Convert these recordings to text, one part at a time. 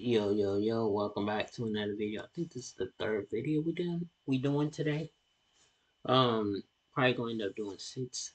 Yo, yo, yo, welcome back to another video. I think this is the third video we doing today. Probably gonna end up doing six.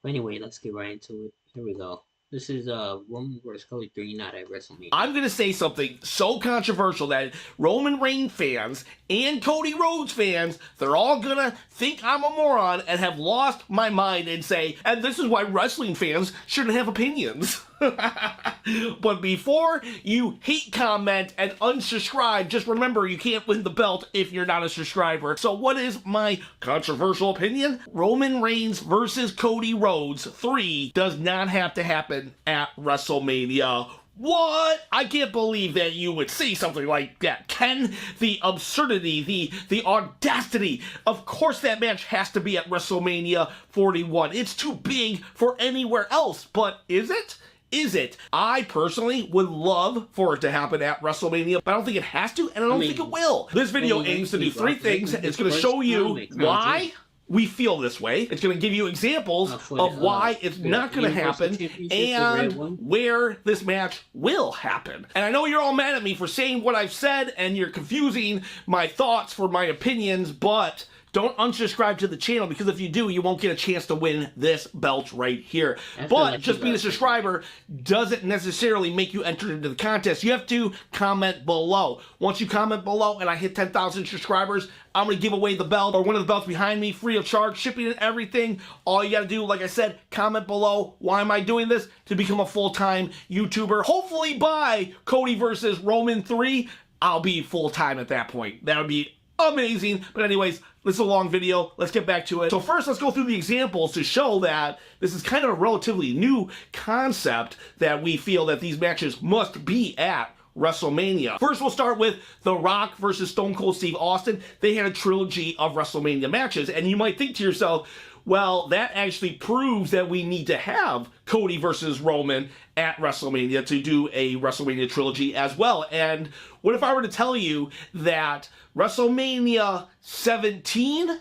But anyway, let's get right into it. Here we go. This is Roman vs. Cody 3 not at WrestleMania. I'm going to say something so controversial that Roman Reigns fans and Cody Rhodes fans, they're all going to think I'm a moron and have lost my mind and say, and this is why wrestling fans shouldn't have opinions. But before you hate comment and unsubscribe, just remember you can't win the belt if you're not a subscriber. So what is my controversial opinion? Roman Reigns versus Cody Rhodes 3 does not have to happen at WrestleMania. What? I can't believe that you would say something like that, Ken. The absurdity, the audacity. Of course that match has to be at WrestleMania 41. It's too big for anywhere else, but is it? Is it? I personally would love for it to happen at WrestleMania, but I don't think it has to, and I don't think it will. This video aims to do three things. It's going to show you why we feel this way. It's going to give you examples of why it's not going to happen and where this match will happen. And I know you're all mad at me for saying what I've said and you're confusing my thoughts for my opinions, but don't unsubscribe to the channel, because if you do, you won't get a chance to win this belt right here. But just being a subscriber doesn't necessarily make you enter into the contest. You have to comment below. Once you comment below and I hit 10,000 subscribers, I'm going to give away the belt or one of the belts behind me free of charge, shipping and everything. All you got to do, like I said, comment below. Why am I doing this? To become a full-time YouTuber. Hopefully by Cody versus Roman 3, I'll be full-time at that point. That would be amazing. But anyways, this is a long video. Let's get back to it. So first, let's go through the examples to show that this is kind of a relatively new concept that we feel that these matches must be at WrestleMania. First, we'll start with The Rock versus Stone Cold Steve Austin. They had a trilogy of WrestleMania matches, and you might think to yourself, well, that actually proves that we need to have Cody versus Roman at WrestleMania to do a WrestleMania trilogy as well. And what if I were to tell you that WrestleMania 17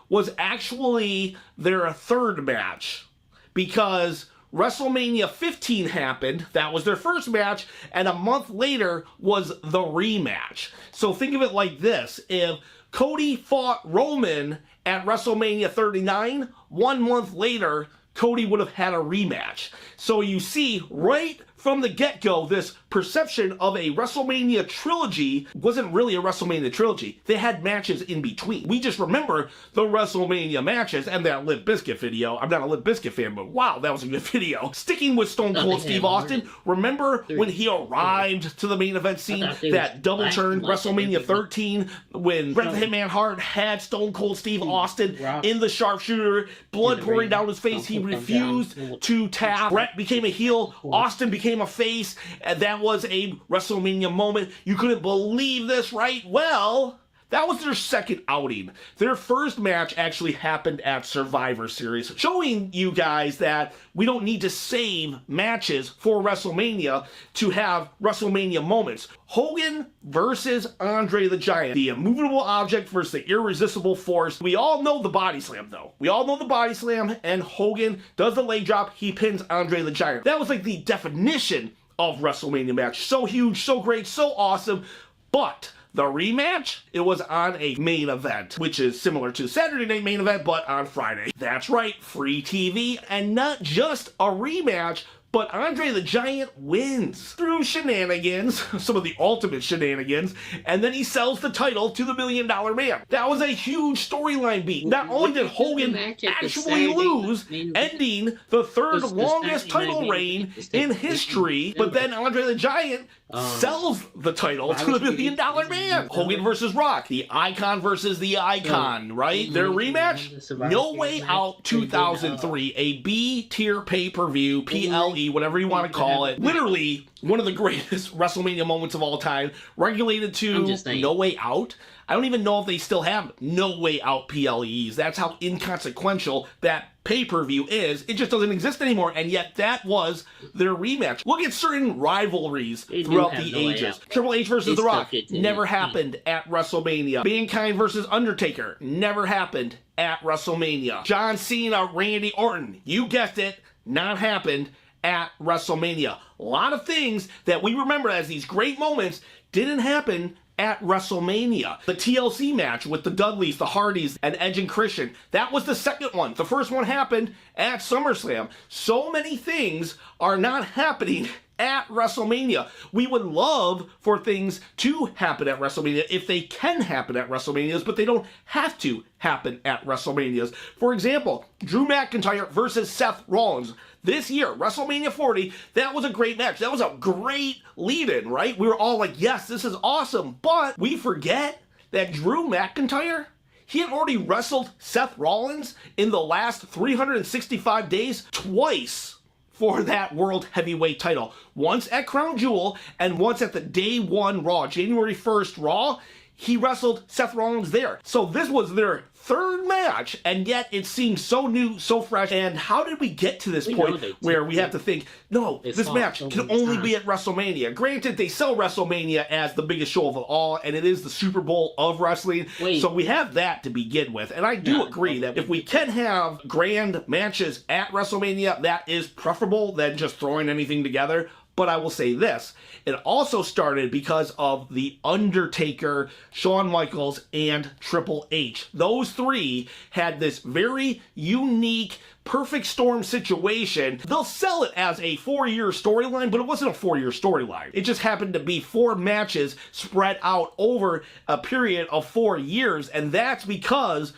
was actually their third match? Because WrestleMania 15 happened, that was their first match, and a month later was the rematch. So think of it like this: if Cody fought Roman at WrestleMania 39, 1 month later, Cody would have had a rematch. So you see, right from the get-go, this perception of a WrestleMania trilogy wasn't really a WrestleMania trilogy. They had matches in between. We just remember the WrestleMania matches and that Limp Bizkit video. I'm not a Limp Bizkit fan, but wow, that was a good video. Sticking with Stone Cold Steve Austin, remember when he arrived to the main event scene, that double turn, WrestleMania 13, when Bret the Hitman Hart had Stone Cold Steve Austin in the sharpshooter, blood pouring down his face, he refused to tap. Bret became a heel, Austin became a face, and that was a WrestleMania moment. You couldn't believe this, right? Well, that was their second outing. Their first match actually happened at Survivor Series, showing you guys that we don't need to save matches for WrestleMania to have WrestleMania moments. Hogan versus Andre the Giant. The immovable object versus the irresistible force. We all know the body slam, though. We all know the body slam, and Hogan does the leg drop. He pins Andre the Giant. That was like the definition of WrestleMania match. So huge, so great, so awesome. But the rematch, it was on a main event, which is similar to Saturday Night Main Event, but on Friday. That's right, free TV, and not just a rematch, but Andre the Giant wins through shenanigans, some of the ultimate shenanigans, and then he sells the title to the $1 Million Man. That was a huge storyline beat. Not only did Hogan actually lose, ending the third longest title reign in history, but then Andre the Giant sells the title to the $1 Million Man. Hogan versus Rock, the icon versus the icon, right? Their rematch, No Way Out 2003, a B-tier pay-per-view, PLE, whatever you want to call it. Literally one of the greatest WrestleMania moments of all time, regulated to No Way Out. I don't even know if they still have No Way Out PLEs. That's how inconsequential that pay-per-view is. It just doesn't exist anymore, and yet that was their rematch. Look at certain rivalries throughout the ages. Triple H versus The Rock never happened at WrestleMania. Mankind versus Undertaker never happened at WrestleMania. John Cena, Randy Orton, you guessed it, not happened at WrestleMania. A lot of things that we remember as these great moments didn't happen at WrestleMania. The TLC match with the Dudleys, the Hardys, and Edge and Christian, that was the second one. The first one happened at SummerSlam. So many things are not happening at WrestleMania. We would love for things to happen at WrestleMania if they can happen at WrestleManias, but they don't have to happen at WrestleManias. For example, Drew McIntyre versus Seth Rollins. This year, WrestleMania 40, that was a great match. That was a great lead-in, right? We were all like, yes, this is awesome. But we forget that Drew McIntyre, he had already wrestled Seth Rollins in the last 365 days twice for that World Heavyweight title. Once at Crown Jewel and once at the Day 1 Raw, January 1st Raw, he wrestled Seth Rollins there. So this was their third match, and yet it seems so new, so fresh. And how did we get to this point where we have to think, no, this match can only be at WrestleMania? Granted, they sell WrestleMania as the biggest show of all, and it is the Super Bowl of wrestling. So we have that to begin with. And I do agree that if we can have grand matches at WrestleMania, that is preferable than just throwing anything together. But I will say this, it also started because of The Undertaker, Shawn Michaels, and Triple H. Those three had this very unique, perfect storm situation. They'll sell it as a 4-year storyline, but it wasn't a 4-year storyline. It just happened to be 4 matches spread out over a period of 4 years, and that's because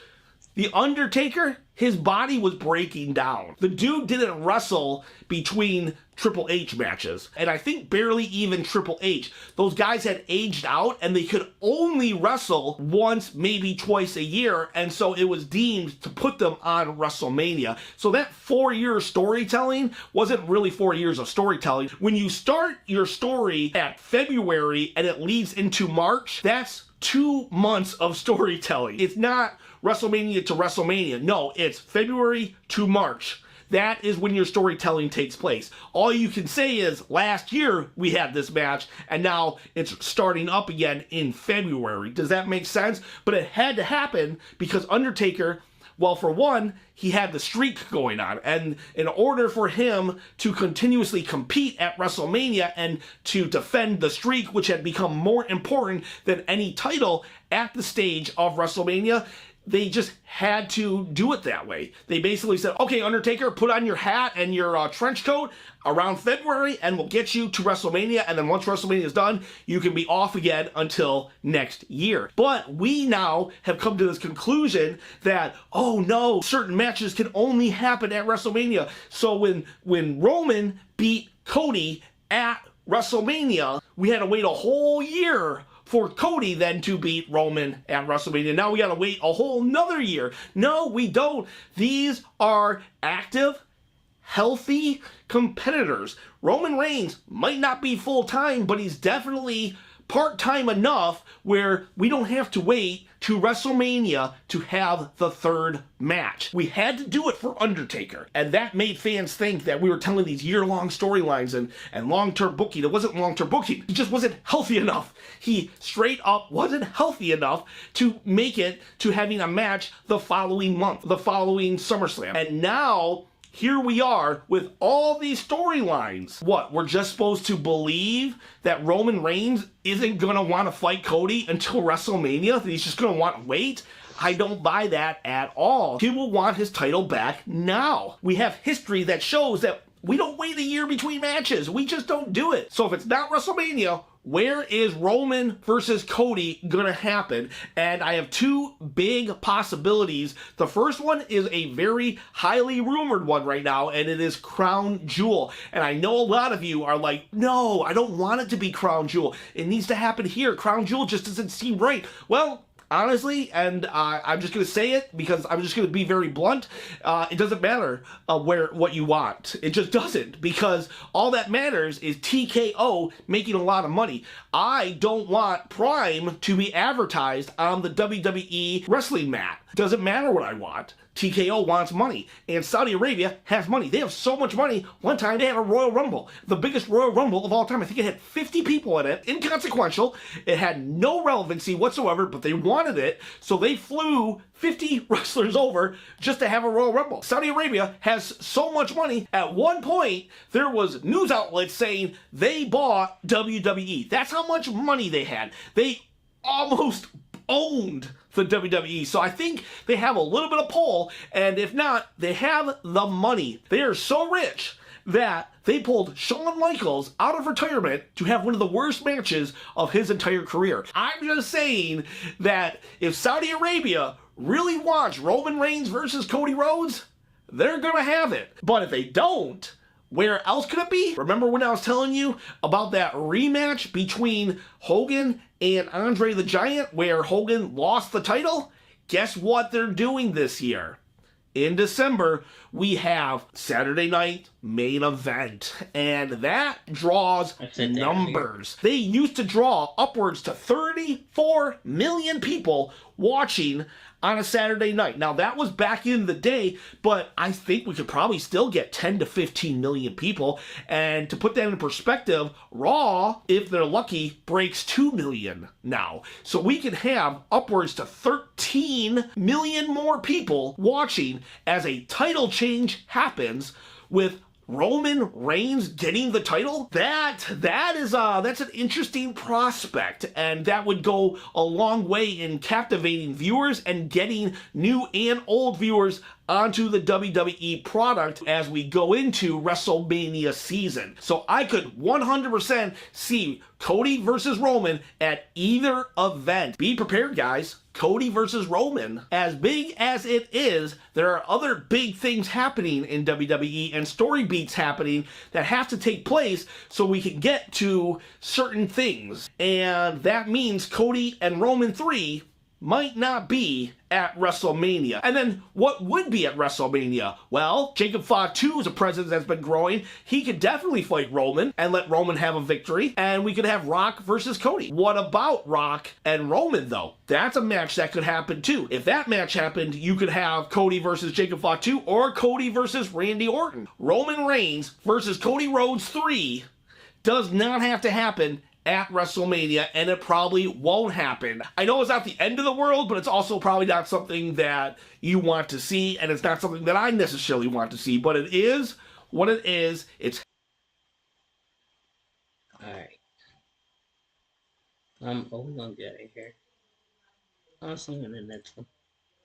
The Undertaker, his body was breaking down. The dude didn't wrestle between Triple H matches, and I think barely even Triple H. Those guys had aged out, and they could only wrestle once, maybe twice a year, and so it was deemed to put them on WrestleMania. So that 4-year storytelling wasn't really 4 years of storytelling. When you start your story at February and it leads into March, that's 2 months of storytelling. It's not WrestleMania to WrestleMania. No, it's February to March. That is when your storytelling takes place. All you can say is, last year we had this match, and now it's starting up again in February. Does that make sense? But it had to happen because Undertaker, well, for one, he had the streak going on. And in order for him to continuously compete at WrestleMania and to defend the streak, which had become more important than any title at the stage of WrestleMania, they just had to do it that way. They basically said, okay, Undertaker, put on your hat and your trench coat around February and we'll get you to WrestleMania, and then once WrestleMania is done, you can be off again until next year. But we now have come to this conclusion that, oh no, certain matches can only happen at WrestleMania. So when Roman beat Cody at WrestleMania, we had to wait a whole year for Cody then to beat Roman at WrestleMania. Now we gotta wait a whole nother year. No, we don't. These are active, healthy competitors. Roman Reigns might not be full-time, but he's definitely part-time enough where we don't have to wait to WrestleMania to have the third match. We had to do it for Undertaker, and that made fans think that we were telling these year-long storylines and long-term booking. It wasn't long-term booking. He just wasn't healthy enough. He straight up wasn't healthy enough to make it to having a match the following month, the following SummerSlam. And now here we are with all these storylines. What, we're just supposed to believe that Roman Reigns isn't gonna want to fight Cody until WrestleMania? That he's just gonna want to wait? I don't buy that at all. He will want his title back now. We have history that shows that we don't wait a year between matches. We just don't do it. So if it's not WrestleMania, where is Roman versus Cody gonna happen? And I have 2 big possibilities. The first one is a very highly rumored one right now, and it is Crown Jewel. And I know a lot of you are like, no, I don't want it to be Crown Jewel. It needs to happen here. Crown Jewel just doesn't seem right. Well, honestly, and I'm just going to say it because I'm just going to be very blunt, it doesn't matter what you want. It just doesn't, because all that matters is TKO making a lot of money. I don't want Prime to be advertised on the WWE wrestling mat. Doesn't matter what I want. TKO wants money, and Saudi Arabia has money. They have so much money. One time they had a Royal Rumble, the biggest Royal Rumble of all time. I think it had 50 people in it. Inconsequential. It had no relevancy whatsoever, but they wanted it, so they flew 50 wrestlers over just to have a Royal Rumble. Saudi Arabia has so much money. At one point, there was news outlets saying they bought WWE. That's how much money they had. They almost owned the WWE. So I think they have a little bit of pull, and if not, they have the money. They are so rich that they pulled Shawn Michaels out of retirement to have one of the worst matches of his entire career. I'm just saying that if Saudi Arabia really wants Roman Reigns versus Cody Rhodes, they're gonna have it. But if they don't, where else could it be? Remember when I was telling you about that rematch between Hogan and Andre the Giant where Hogan lost the title? Guess what they're doing this year? In December, we have Saturday Night Main Event, and that draws numbers. They used to draw upwards to 34 million people watching on a Saturday night. Now, that was back in the day, but I think we could probably still get 10 to 15 million people. And to put that in perspective, Raw, if they're lucky, breaks 2 million now. So we could have upwards to 13 million more people watching as a title change happens with Roman Reigns getting the title. That's an interesting prospect, and that would go a long way in captivating viewers and getting new and old viewers onto the WWE product as we go into WrestleMania season. So I could 100% see Cody versus Roman at either event. Be prepared, guys. Cody versus Roman. As big as it is, there are other big things happening in WWE and story beats happening that have to take place so we can get to certain things. And that means Cody and Roman 3 might not be at WrestleMania. And then what would be at WrestleMania? Well, Jacob Fott 2 is a presence that's been growing. He could definitely fight Roman and let Roman have a victory. And we could have Rock versus Cody. What about Rock and Roman, though? That's a match that could happen, too. If that match happened, you could have Cody versus Jacob Fott 2 or Cody versus Randy Orton. Roman Reigns versus Cody Rhodes 3 does not have to happen at WrestleMania, and it probably won't happen. I know it's not the end of the world, but it's also probably not something that you want to see, and it's not something that I necessarily want to see, but it is what it is. It's Alright. We're gonna get out of here. I'll see you in the next one.